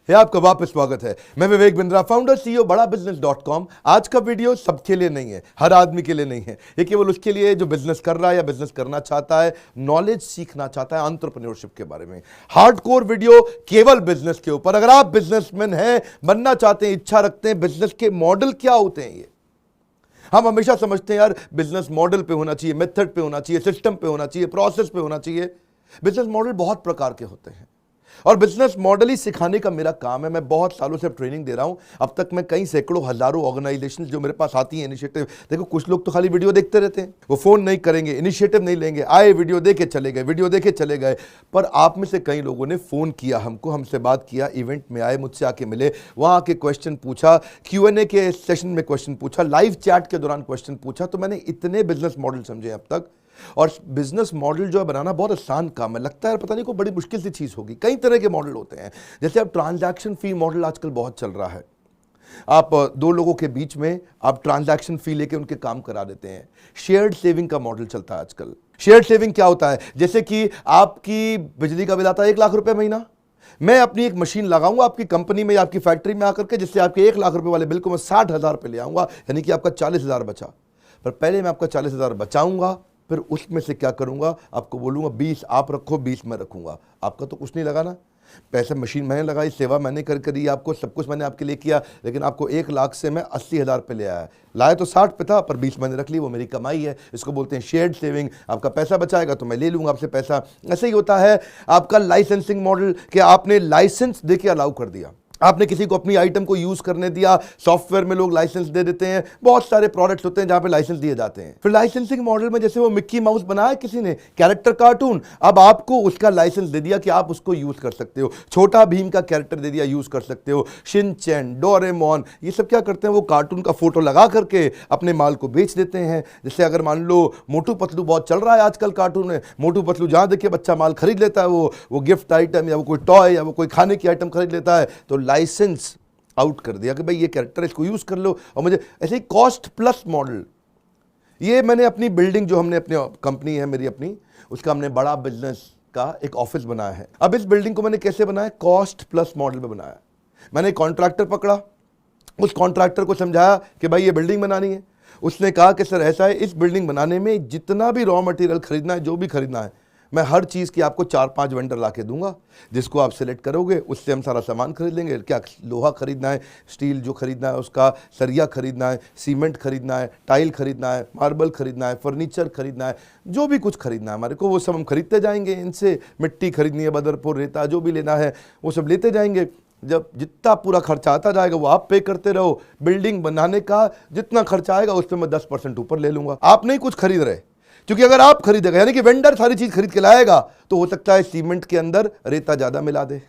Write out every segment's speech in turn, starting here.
आपका वापस स्वागत है। मैं विवेक बिंद्रा, फाउंडर सीईओ बड़ा बिजनेस.com। आज का वीडियो सबके लिए नहीं है, हर आदमी के लिए नहीं है। ये केवल उसके लिए जो बिजनेस कर रहा है या बिजनेस करना चाहता है, नॉलेज सीखना चाहता है एंटरप्रेन्योरशिप के बारे में। हार्डकोर वीडियो केवल बिजनेस के ऊपर। अगर आप बिजनेसमैन हैं, बनना चाहते हैं, इच्छा रखते हैं, बिजनेस के मॉडल क्या होते हैं, ये हम हमेशा समझते हैं यार बिजनेस मॉडल पे होना चाहिए, मेथड पे होना चाहिए, सिस्टम पे होना चाहिए, प्रोसेस पे होना चाहिए। बिजनेस मॉडल बहुत प्रकार के होते हैं और बिजनेस मॉडल ही सिखाने का मेरा काम है। मैं बहुत सालों से ट्रेनिंग दे रहा हूं। अब तक मैं कई सैकड़ों हजारों ऑर्गेनाइजेशन जो मेरे पास आती हैं, इनिशिएटिव। देखो कुछ लोग तो खाली वीडियो देखते रहते हैं, वो फोन नहीं करेंगे, इनिशिएटिव नहीं लेंगे, आए वीडियो देखे चले गए, वीडियो देखे चले गए। पर आप में से कई लोगों ने फोन किया हमको, हमसे बात किया, इवेंट में आए, मुझसे आके मिले, वहां आके क्वेश्चन पूछा, Q&A के सेशन में क्वेश्चन पूछा, लाइव चैट के दौरान क्वेश्चन पूछा। तो मैंने इतने बिजनेस मॉडल समझे अब तक। और बिजनेस मॉडल जो है बनाना बहुत आसान काम है। लगता है पता नहीं कोई बड़ी मुश्किल सी चीज होगी। कई तरह के मॉडल होते हैं। जैसे अब ट्रांजैक्शन फी मॉडल आजकल बहुत चल रहा है। आप दो लोगों के बीच में आप ट्रांजैक्शन फी लेके उनके काम करा देते हैं। शेयर्ड सेविंग का मॉडल चलता है आजकल। शेयर्ड सेविंग क्या होता है? जैसे कि आपकी बिजली का बिल आता है 1 लाख रुपए महीना, मैं अपनी एक मशीन लगाऊंगा आपकी कंपनी में या आपकी फैक्ट्री में आकर के, जिससे आपके 1 लाख रुपए वाले बिल को मैं 60,000 पे ले आऊंगा, यानी कि आपका 40,000 बचा। पर पहले मैं आपका 40,000 बचाऊंगा, फिर उसमें से क्या करूंगा, आपको बोलूंगा 20 आप रखो, 20 मैं रखूंगा। आपका तो कुछ नहीं लगा ना, पैसे मशीन मैंने लगाई, सेवा मैंने कर दी आपको, सब कुछ मैंने आपके लिए किया। लेकिन आपको 1 लाख से मैं 80,000 पे ले आया। लाए तो 60 पे था, पर 20 मैंने रख ली, वो मेरी कमाई है। इसको बोलते हैं शेयर्ड सेविंग। आपका पैसा बचाएगा तो मैं ले लूंगा आपसे पैसा। ऐसे ही होता है आपका लाइसेंसिंग मॉडल, कि आपने लाइसेंस देके अलाउ कर दिया, आपने किसी को अपनी आइटम को यूज करने दिया। सॉफ्टवेयर में लोग लाइसेंस दे देते हैं, बहुत सारे प्रोडक्ट्स होते हैं जहां पे लाइसेंस दिए जाते हैं। फिर लाइसेंसिंग मॉडल में जैसे वो मिक्की माउस बनाया किसी ने, कैरेक्टर कार्टून, अब आपको उसका लाइसेंस दे दिया कि आप उसको यूज कर सकते हो। छोटा भीम का कैरेक्टर दे दिया, यूज कर सकते हो। शिनचैन, डोरेमोन, ये सब क्या करते हैं, वो कार्टून का फोटो लगा करके अपने माल को बेच देते हैं। जैसे अगर मान लो मोटू पतलू बहुत चल रहा है आजकल कार्टून में, मोटू पतलू जहां देखिए बच्चा माल खरीद लेता है, वो गिफ्ट आइटम या वो कोई टॉय या वो कोई खाने की आइटम खरीद लेता है, तो लाइसेंस आउट कर दिया कि भाई ये कैरेक्टर इसको यूज कर लो। और मुझे ऐसे ही कॉस्ट प्लस मॉडल, ये मैंने अपनी बिल्डिंग जो हमने अपनी कंपनी है मेरी अपनी, उसका हमने बड़ा बिजनेस का एक ऑफिस बनाया है। अब इस बिल्डिंग को मैंने कैसे बनाया? कॉस्ट प्लस मॉडल में बनाया। मैंने कॉन्ट्रैक्टर पकड़ा, उस कॉन्ट्रैक्टर को समझाया कि भाई ये बिल्डिंग बनानी है। उसने कहा कि सर ऐसा है, इस बिल्डिंग बनाने में जितना भी रॉ मटेरियल खरीदना है, जो भी खरीदना है, मैं हर चीज़ की आपको 4-5 वेंडर ला के दूंगा, जिसको आप सिलेक्ट करोगे उससे हम सारा सामान खरीद लेंगे। क्या लोहा खरीदना है, स्टील जो खरीदना है उसका, सरिया खरीदना है, सीमेंट खरीदना है, टाइल खरीदना है, मार्बल खरीदना है, फर्नीचर खरीदना है, जो भी कुछ खरीदना है हमारे को, वो सब हम खरीदते जाएंगे। इनसे मिट्टी खरीदनी है, बदरपुर, रेता, जो भी लेना है वो सब लेते जाएंगे। जब जितना पूरा खर्चा आता जाएगा वो आप पे करते रहो। बिल्डिंग बनाने का जितना खर्चा आएगा उस पर मैं 10% ऊपर ले लूंगा। आप नहीं कुछ खरीद रहे, क्योंकि अगर आप खरीदेगा, यानी कि वेंडर सारी चीज खरीद के लाएगा, तो हो सकता है सीमेंट के अंदर रेता ज्यादा मिला दे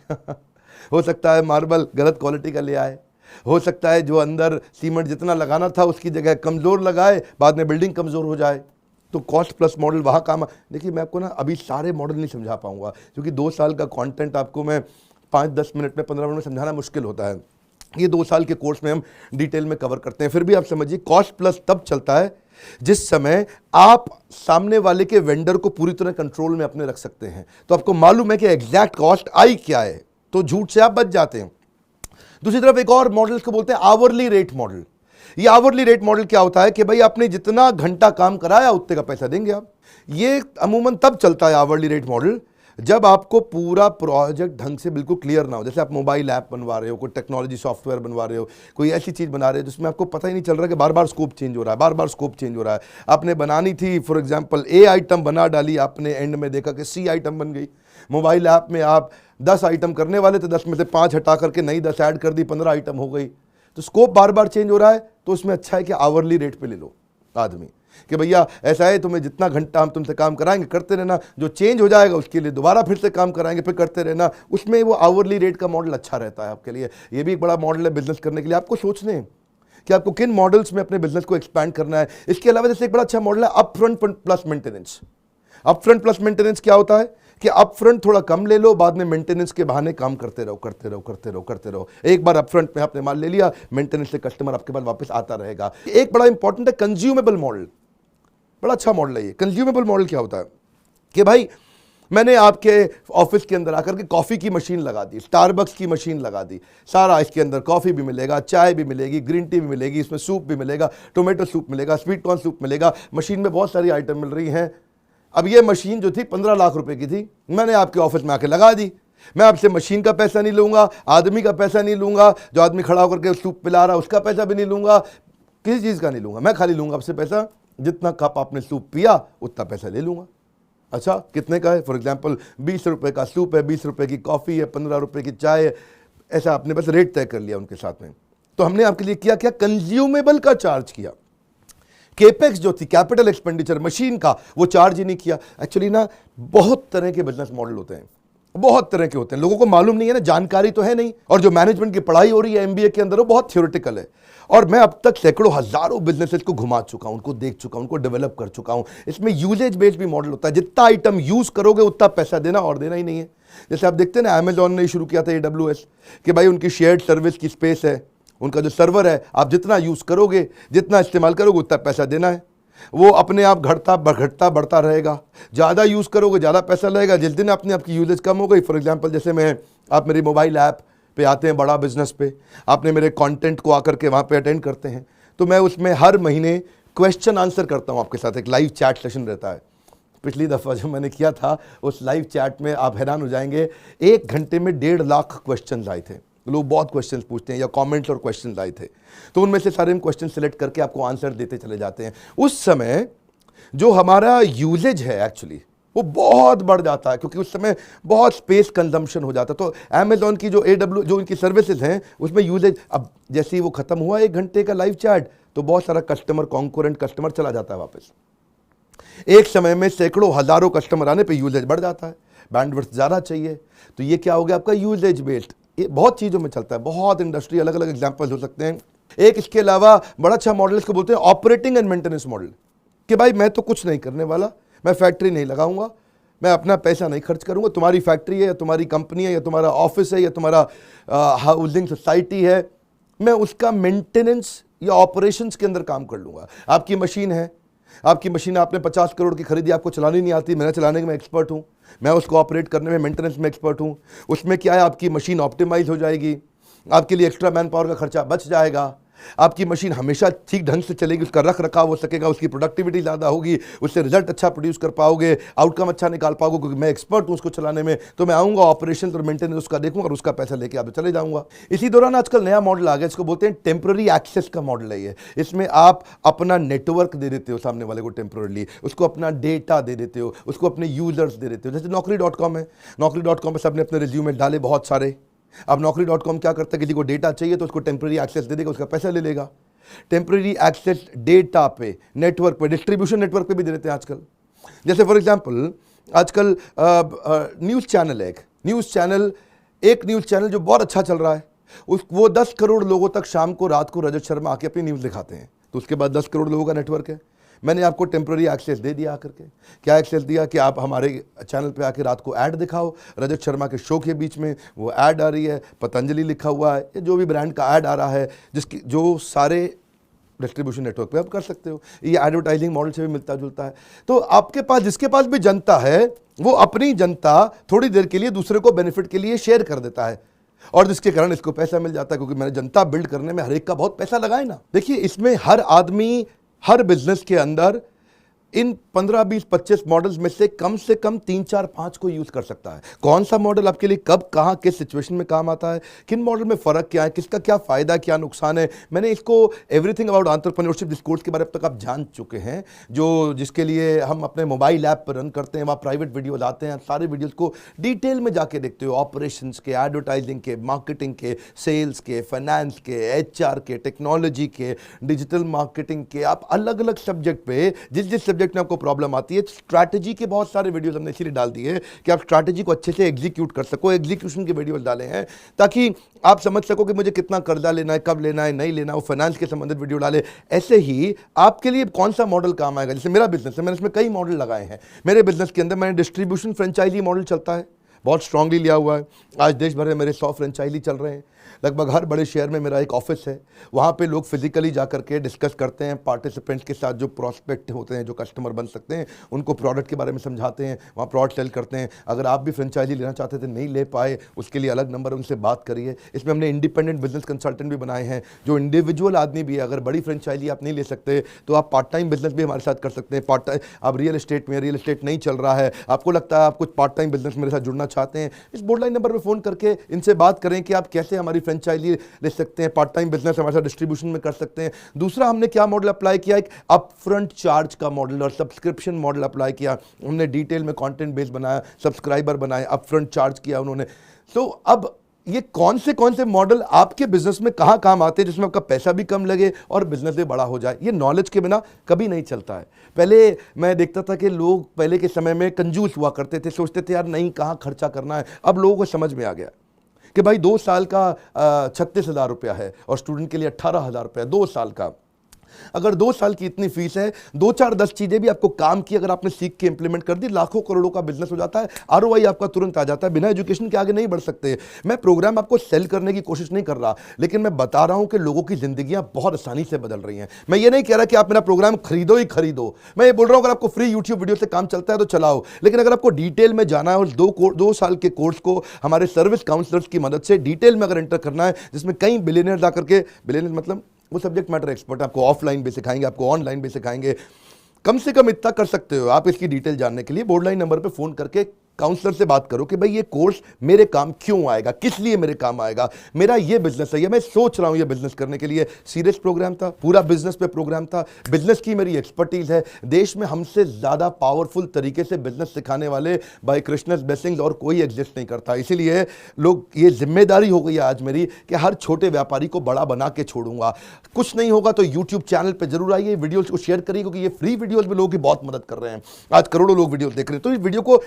हो सकता है मार्बल गलत क्वालिटी का ले आए, हो सकता है जो अंदर सीमेंट जितना लगाना था उसकी जगह कमजोर लगाए, बाद में बिल्डिंग कमजोर हो जाए। तो कॉस्ट प्लस मॉडल वहां काम। देखिए मैं आपको ना अभी सारे मॉडल नहीं समझा पाऊंगा, क्योंकि 2 साल का कॉन्टेंट आपको मैं 5-10 मिनट में, 15 मिनट में समझाना मुश्किल होता है। ये 2 साल के कोर्स में हम डिटेल में कवर करते हैं। फिर भी आप समझिए, कॉस्ट प्लस तब चलता है जिस समय आप सामने वाले के वेंडर को पूरी तरह कंट्रोल में अपने रख सकते हैं। तो आपको मालूम है कि एग्जैक्ट कॉस्ट आई क्या है, तो झूठ से आप बच जाते हैं। दूसरी तरफ एक और मॉडल को बोलते हैं आवरली रेट मॉडल। ये आवरली रेट मॉडल क्या होता है कि भाई आपने जितना घंटा काम कराया उतने का पैसा देंगे आप। ये अमूमन तब चलता है आवरली रेट मॉडल जब आपको पूरा प्रोजेक्ट ढंग से बिल्कुल क्लियर ना हो। जैसे आप मोबाइल ऐप बनवा रहे हो, कोई टेक्नोलॉजी सॉफ्टवेयर बनवा रहे हो, कोई ऐसी चीज़ बना रहे हो जिसमें आपको पता ही नहीं चल रहा कि बार बार स्कोप चेंज हो रहा है, बार बार स्कोप चेंज हो रहा है। आपने बनानी थी फॉर एग्जांपल ए आइटम बना डाली, आपने एंड में देखा कि सी आइटम बन गई। मोबाइल ऐप में आप 10 आइटम करने वाले थे, 10 में से 5 हटा करके नई 10 ऐड कर दी, 15 आइटम हो गई। तो स्कोप बार बार चेंज हो रहा है, तो उसमें अच्छा है कि आवरली रेट पे ले लो आदमी, कि भैया ऐसा है तुम्हें जितना घंटा हम तुमसे काम कराएंगे करते रहना, जो चेंज हो जाएगा उसके लिए दोबारा फिर से काम कराएंगे, फिर करते रहना। उसमें वो आवरली रेट का मॉडल अच्छा रहता है आपके लिए। ये भी एक बड़ा मॉडल है बिजनेस करने के लिए। आपको सोचने कि आपको किन मॉडल्स में अपने बिजनेस को एक्सपैंड करना है। इसके अलावा जैसे एक बड़ा अच्छा मॉडल है upfront plus maintenance. Upfront plus maintenance क्या होता है कि अपफ्रंट थोड़ा कम ले लो, बाद में मेंटेनेंस के बहाने काम करते रहो करते रहो करते रहो करते रहो। एक बार अपफ्रंट में आपने माल ले लिया, मेंटेनेंस से कस्टमर आपके पास वापस आता रहेगा। एक बड़ा इंपॉर्टेंट है कंज्यूमेबल मॉडल। बड़ा अच्छा मॉडल है ये। कंज्यूमेबल मॉडल क्या होता है कि भाई मैंने आपके ऑफिस के अंदर आकर के कॉफ़ी की मशीन लगा दी, स्टारबक्स की मशीन लगा दी, सारा इसके अंदर कॉफ़ी भी मिलेगा, चाय भी मिलेगी, ग्रीन टी भी मिलेगी, इसमें सूप भी मिलेगा, टोमेटो सूप मिलेगा, स्वीट कॉर्न सूप मिलेगा, मशीन में बहुत सारी आइटम मिल रही हैं। अब ये मशीन जो थी 15 लाख रुपए की थी, मैंने आपके ऑफिस में आके लगा दी। मैं आपसे मशीन का पैसा नहीं लूंगा, आदमी का पैसा नहीं लूंगा, जो आदमी खड़ा होकर के सूप पिला रहा उसका पैसा भी नहीं लूंगा, किसी चीज़ का नहीं लूंगा। मैं खाली लूंगा आपसे पैसा, जितना कप आपने सूप पिया उतना पैसा ले लूंगा। अच्छा, कितने का है? फॉर एग्जाम्पल 20 रुपए का सूप है, 20 रुपए की कॉफ़ी है, 15 रुपए की चाय है, ऐसा आपने बस रेट तय कर लिया उनके साथ में। तो हमने आपके लिए किया क्या? कंज्यूमेबल का चार्ज किया। केपेक्स जो थी, कैपिटल एक्सपेंडिचर मशीन का, वो चार्ज ही नहीं किया। एक्चुअली ना बहुत तरह के बिजनेस मॉडल होते हैं, बहुत तरह के होते हैं, लोगों को मालूम नहीं है ना, जानकारी तो है नहीं। और जो मैनेजमेंट की पढ़ाई हो रही है एमबीए के अंदर, वो बहुत थ्योरेटिकल है। और मैं अब तक सैकड़ों हजारों बिजनेसेस को घुमा चुका हूं, उनको देख चुका हूं, उनको डेवलप कर चुका हूं। इसमें यूजेज बेस्ड भी मॉडल होता है, जितना आइटम यूज करोगे उतना पैसा देना, और देना ही नहीं है। जैसे आप देखते हैं ना, अमेजॉन ने शुरू किया था AWS, कि भाई उनकी शेयर्ड सर्विस की स्पेस है, उनका जो सर्वर है, आप जितना यूज करोगे, जितना इस्तेमाल करोगे उतना पैसा देना है। वो अपने आप घटता बढ़ता रहेगा। ज़्यादा यूज़ करोगे ज़्यादा पैसा लगेगा। जिस दिन अपने आपकी यूजेज कम हो गई, फॉर एग्जांपल जैसे आप मेरी मोबाइल ऐप पे आते हैं, बड़ा बिजनेस पे, आपने मेरे कंटेंट को आकर के वहाँ पे अटेंड करते हैं, तो मैं उसमें हर महीने क्वेश्चन आंसर करता हूँ आपके साथ। एक लाइव चैट सेशन रहता है। पिछली दफ़ा जो मैंने किया था, उस लाइव चैट में आप हैरान हो जाएंगे, 1 घंटे में 1.5 लाख क्वेश्चन आए थे। लोग बहुत क्वेश्चंस पूछते हैं, या कमेंट्स और क्वेश्चंस आए थे, तो उनमें से सारे हम क्वेश्चन सिलेक्ट करके आपको आंसर देते चले जाते हैं। उस समय जो हमारा यूजेज है एक्चुअली वो बहुत बढ़ जाता है, क्योंकि उस समय बहुत स्पेस कंजम्पशन हो जाता है। तो अमेजॉन की जो जो उनकी सर्विसेज हैं, उसमें यूजेज, अब जैसे ही वो खत्म हुआ 1 घंटे का लाइव चैट, तो बहुत सारा कॉन्करेंट कस्टमर चला जाता है वापस। एक समय में सैकड़ों हजारों कस्टमर आने पे यूजेज बढ़ जाता है, बैंडविड्थ ज़्यादा चाहिए। तो ये क्या हो गया आपका? Usages based. ये बहुत चीज़ों में चलता है, बहुत इंडस्ट्री, अलग अलग एग्जाम्पल हो सकते हैं। एक इसके अलावा बड़ा अच्छा मॉडल इसको बोलते हैं ऑपरेटिंग एंड मेंटेनेंस मॉडल, कि भाई मैं तो कुछ नहीं करने वाला, मैं फैक्ट्री नहीं लगाऊंगा, मैं अपना पैसा नहीं खर्च करूंगा, तुम्हारी फैक्ट्री है या तुम्हारी कंपनी है या तुम्हारा ऑफिस है या तुम्हारा हाउसिंग सोसाइटी है, मैं उसका मेंटेनेंस या ऑपरेशंस के अंदर काम कर लूंगा। आपकी मशीन है, आपकी मशीन आपने 50 करोड़ की खरीदी, आपको चलानी नहीं आती, मैंने चलाने में एक्सपर्ट हूं, मैं उसको ऑपरेट करने में, मेंटेनेंस में एक्सपर्ट हूं। उसमें क्या है, आपकी मशीन ऑप्टिमाइज हो जाएगी, आपके लिए एक्स्ट्रा मैन पावर का खर्चा बच जाएगा, आपकी मशीन हमेशा ठीक ढंग से चलेगी, उसका रख रखाव हो सकेगा, उसकी प्रोडक्टिविटी ज़्यादा होगी, उससे रिजल्ट अच्छा प्रोड्यूस कर पाओगे, आउटकम अच्छा निकाल पाओगे, क्योंकि मैं एक्सपर्ट हूँ उसको चलाने में। तो मैं आऊँगा, ऑपरेशन और मेंटेनेंस उसका देखूंगा और उसका पैसा लेके आप चले जाऊँगा। इसी दौरान आजकल नया मॉडल आ गया, इसको बोलते हैं टेम्पररी एक्सेस का मॉडल है ये। इसमें आप अपना नेटवर्क दे देते हो सामने वाले को टेम्पररी, उसको अपना डेटा दे देते हो, उसको अपने यूजर्स दे देते हो। जैसे Naukri.com है, Naukri.com पर सबने अपने रिज्यूमे डाले बहुत सारे। अब Naukri.com क्या करता है, किसी को डेटा चाहिए तो उसको टेम्पररी एक्सेस दे देगा, उसका पैसा ले लेगा। टेम्पररी एक्सेस डेटा पे, नेटवर्क पे, डिस्ट्रीब्यूशन नेटवर्क पे भी दे देते हैं आजकल। जैसे फॉर एग्जांपल आजकल न्यूज़ चैनल है, एक न्यूज़ चैनल जो बहुत अच्छा चल रहा है, वो 10 करोड़ लोगों तक शाम को, रात को रजत शर्मा आके अपनी न्यूज़ दिखाते हैं। तो उसके बाद 10 करोड़ लोगों का नेटवर्क है। मैंने आपको टेम्पररी एक्सेस दे दिया आकर के। क्या एक्सेस दिया कि आप हमारे चैनल पे आके रात को ऐड दिखाओ, रजत शर्मा के शो के बीच में वो ऐड आ रही है, पतंजलि लिखा हुआ है, जो भी ब्रांड का ऐड आ रहा है, जिसकी जो सारे डिस्ट्रीब्यूशन नेटवर्क पे आप कर सकते हो। ये एडवर्टाइजिंग मॉडल से भी मिलता जुलता है। तो आपके पास, जिसके पास भी जनता है, वो अपनी जनता थोड़ी देर के लिए दूसरे को बेनिफिट के लिए शेयर कर देता है, और जिसके कारण इसको पैसा मिल जाता है, क्योंकि मैंने जनता बिल्ड करने में हर एक का बहुत पैसा लगाए ना। देखिए, इसमें हर आदमी, हर बिजनेस के अंदर इन 15, 20, 25 मॉडल्स में से कम 3, 4, 5 को यूज कर सकता है। कौन सा मॉडल आपके लिए कब, कहां, किस सिचुएशन में काम आता है, किन मॉडल में फर्क क्या है, किसका क्या फायदा, क्या नुकसान है। मैंने इसको everything about entrepreneurship this course के बारे में अब तक आप जान चुके हैं, जिसके लिए हम अपने मोबाइल ऐप पर रन करते हैं। वहाँ प्राइवेट वीडियोज आते हैं, सारे वीडियोज को डिटेल में जाके देखते हो, ऑपरेशंस के, एडवर्टाइजिंग के, मार्केटिंग के, सेल्स के, फाइनेंस के, HR के, टेक्नोलॉजी के, डिजिटल मार्केटिंग के। आप अलग अलग सब्जेक्ट पे, जिस सब्जेक्ट में आपको प्रॉब्लम आती है, स्ट्रैटेजी के बहुत सारे वीडियोस हमने इसीलिए डाल दिए कि आप स्ट्रैटेजी को अच्छे से एग्जीक्यूट कर सको। एग्जीक्यूशन के वीडियोस डाले हैं ताकि आप समझ सको कि मुझे कितना कर्जा लेना है, कब लेना है, नहीं लेना है। वो फाइनेंस के संबंधित वीडियो डाले। ऐसे ही आपके लिए कौन सा मॉडल काम आएगा। जैसे मेरा बिजनेस है, मैंने इसमें कई मॉडल लगाए हैं। मेरे बिजनेस के अंदर मैंने डिस्ट्रीब्यूशन फ्रेंचाइजी मॉडल चलता है, बहुत स्ट्रांगली लिया हुआ है। आज देश भर में मेरे 100 फ्रेंचाइजी चल रहे हैं। लगभग हर बड़े शहर में मेरा एक ऑफिस है। वहाँ पे लोग फिजिकली जा करके डिस्कस करते हैं पार्टिसिपेंट्स के साथ, जो प्रॉस्पेक्ट होते हैं, जो कस्टमर बन सकते हैं, उनको प्रोडक्ट के बारे में समझाते हैं, वहाँ प्रोडक्ट सेल करते हैं। अगर आप भी फ्रेंचाइजी लेना चाहते थे, नहीं ले पाए, उसके लिए अलग नंबर, उनसे बात करिए। इसमें हमने इंडिपेंडेंट बिजनेस कंसल्टेंट भी बनाए हैं, जो इंडिविजुअल आदमी भी है। अगर बड़ी फ्रेंचाइजी आप नहीं ले सकते तो आप पार्ट टाइम बिजनेस भी हमारे साथ कर सकते हैं। पार्ट टाइम आप रियल एस्टेट में, रियल एस्टेट नहीं चल रहा है, आपको लगता है आप कुछ पार्ट टाइम बिजनेस मेरे साथ जुड़ना चाहते हैं, इस बोर्डलाइन नंबर पर फ़ोन करके इनसे बात करें कि आप कैसे हमारी फ्रेंचाइजी ले सकते हैं, पार्ट टाइम बिजनेस हमारे साथ डिस्ट्रीब्यूशन में कर सकते हैं। दूसरा, हमने क्या मॉडल अप्लाई किया, एक अपफ्रंट चार्ज का मॉडल और सब्सक्रिप्शन मॉडल अप्लाई किया। हमने डिटेल में कंटेंट बेस बनाया, सब्सक्राइबर बनाए, अपफ्रंट चार्ज किया उन्होंने। तो अब ये कौन से मॉडल आपके बिजनेस में कहाँ काम आते हैं, जिसमें आपका पैसा भी कम लगे और बिजनेस भी बड़ा हो जाए। ये नॉलेज के बिना कभी नहीं चलता है। पहले मैं देखता था कि लोग पहले के समय में कंजूस हुआ करते थे, सोचते थे यार नहीं, कहाँ खर्चा करना है। अब लोगों को समझ में आ गया कि भाई 2 साल का 36,000 रुपया है और स्टूडेंट के लिए 18,000 रुपया 2 साल का। अगर 2 साल की इतनी फीस है, 2 4 10 चीजें भी आपको काम की अगर आपने सीख के इंप्लीमेंट कर दी, लाखों करोड़ों का बिजनेस हो जाता है। आरओआई आपका तुरंत आ जाता है। बिना एजुकेशन के आगे नहीं बढ़ सकते। मैं प्रोग्राम आपको सेल करने की कोशिश नहीं कर रहा, लेकिन मैं बता रहा हूं कि लोगों की जिंदगियां बहुत आसानी से बदल रही हैं। मैं ये नहीं कह रहा कि आप मेरा प्रोग्राम खरीदो ही खरीदो। मैं ये बोल रहा हूं, अगर आपको फ्री यूट्यूब वीडियो से काम चलता है तो चलाओ, लेकिन अगर आपको डिटेल में जाना है और 2 साल के कोर्स को हमारे सर्विस काउंसलर्स की मदद से डिटेल में अगर एंटर करना है, जिसमें कई बिलियनर्स आकर के, बिलियनर्स मतलब वो सब्जेक्ट मैटर एक्सपर्ट, आपको ऑफलाइन भी सिखाएंगे, आपको ऑनलाइन भी सिखाएंगे। कम से कम इतना कर सकते हो आप। इसकी डिटेल जानने के लिए बोर्ड लाइन नंबर पे फोन करके काउंसलर से बात करो कि भाई ये कोर्स मेरे काम क्यों आएगा, किस लिए मेरे काम आएगा, मेरा ये बिजनेस है, ये मैं सोच रहा हूं ये बिजनेस करने के लिए। सीरियस प्रोग्राम था, पूरा बिजनेस पे प्रोग्राम था। बिजनेस की मेरी एक्सपर्टीज है। देश में हमसे ज्यादा पावरफुल तरीके से बिजनेस सिखाने वाले बाय कृष्णस ब्लेसिंग्स और कोई एग्जिस्ट नहीं करता। इसीलिए लोग, ये जिम्मेदारी हो गई है आज मेरी कि हर छोटे व्यापारी को बड़ा बना के छोड़ूंगा। कुछ नहीं होगा तो यूट्यूब चैनल पर जरूर आइए, वीडियोज को शेयर करिए, क्योंकि ये फ्री वीडियोज में लोगों की बहुत मदद कर रहे हैं। आज करोड़ों लोग वीडियो देख रहे हैं, तो इस वीडियो को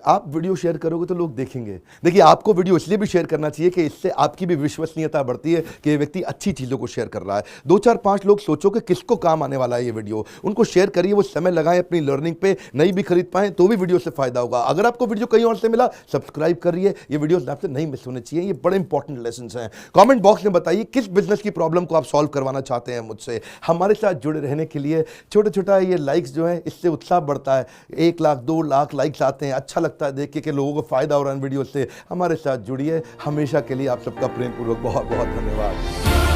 आप वीडियो शेयर करोगे तो लोग देखेंगे। देखिए, आपको वीडियो इसलिए भी शेयर करना चाहिए कि इससे आपकी भी विश्वसनीयता बढ़ती है कि ये व्यक्ति अच्छी चीजों को शेयर कर रहा है। 2 4 5 लोग सोचो कि किसको काम आने वाला है ये वीडियो, उनको शेयर करिए, वो समय लगाएं अपनी लर्निंग पे, नहीं भी खरीद पाए तो भी वीडियो से फायदा होगा। अगर आपको वीडियो कहीं और से मिला, सब्सक्राइब करिए। ये वीडियो आपसे नहीं मिस होने चाहिए, ये बड़े इंपॉर्टेंट लेसन हैं। कॉमेंट बॉक्स में बताइए किस बिजनेस की प्रॉब्लम को आप सॉल्व करवाना चाहते हैं मुझसे। हमारे साथ जुड़े रहने के लिए छोटा छोटा ये लाइक्स जो है, इससे उत्साह बढ़ता है। 1 लाख 2 लाख लाइक्स आते हैं, अच्छा लगता है देख के कि लोगों को फायदा हो रहा है वीडियो से। हमारे साथ जुड़िए। हमेशा के लिए आप सबका प्रेम पूर्वक बहुत बहुत धन्यवाद।